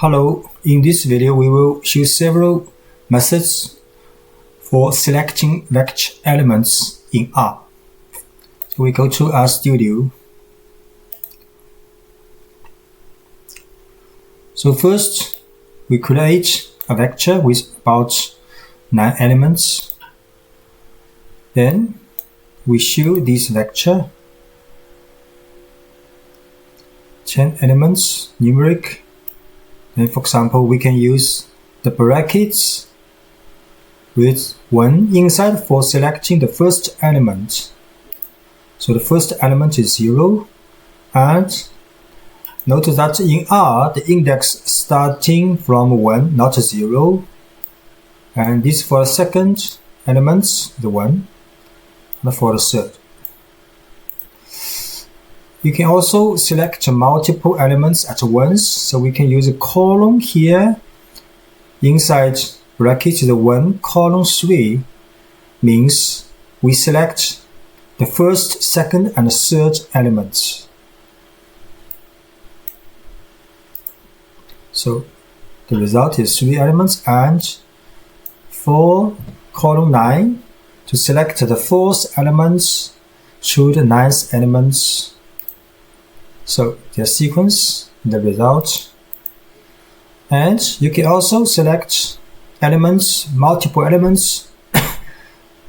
Hello, in this video we will show several methods for selecting vector elements in R. So we go to RStudio. So first we create a vector with about 9 elements. Then we show this vector 10 elements, numeric. Then for example, we can use the brackets with 1 inside for selecting the first element. So the first element is 0. And notice that in R, the index starting from 1, not 0. And this for the second element, the 1, and for the third. You can also select multiple elements at once, so we can use a column here. Inside brackets, the 1, column 3 means we select the first, second, and third elements. So the result is 3 elements, and for column 9, to select the 4th element through the 9th elements. So the sequence, the result. And you can also select elements, multiple elements,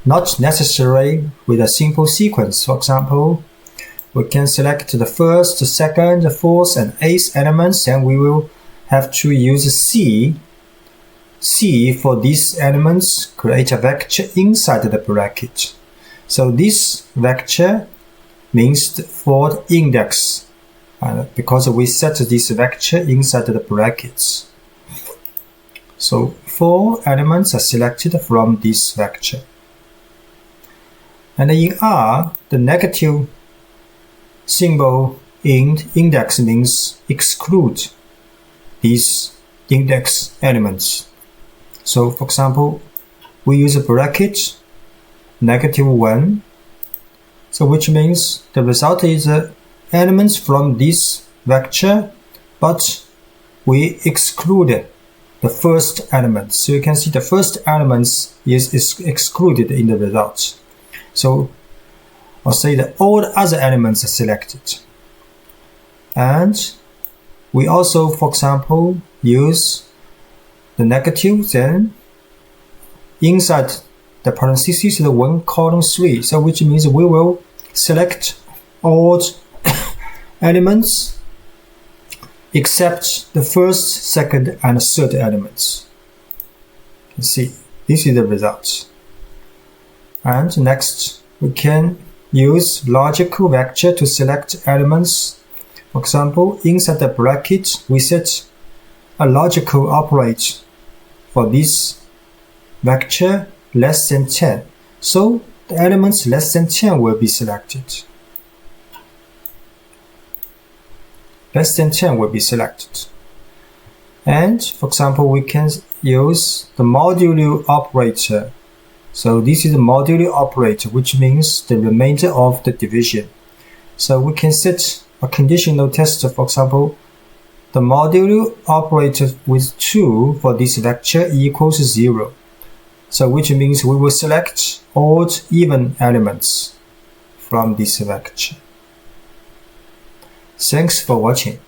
not necessary with a simple sequence. For example, we can select the first, the second, the 4th, and 8th elements, and we will have to use C for these elements, create a vector inside the bracket. So this vector means for the index. Because we set this vector inside the brackets. So 4 elements are selected from this vector. And in R, the negative symbol in index means exclude these index elements. So for example, we use a bracket -1, so which means the result is elements from this vector, but we exclude the first element. So you can see the first element is excluded in the result. So I'll say that all the other elements are selected. And we also, for example, use the negative, then inside the parentheses, the 1, column 3. So which means we will select all elements except the first, second, and third elements. You can see this is the result. And next, we can use logical vector to select elements. For example, inside the bracket, we set a logical operator for this vector less than 10. So the elements less than 10 will be selected. Less than 10 will be selected. And for example, we can use the modulo operator. So this is the modulo operator, which means the remainder of the division. So we can set a conditional test, for example, the modulo operator with 2 for this vector equals 0. So which means we will select odd even elements from this vector. Thanks for watching.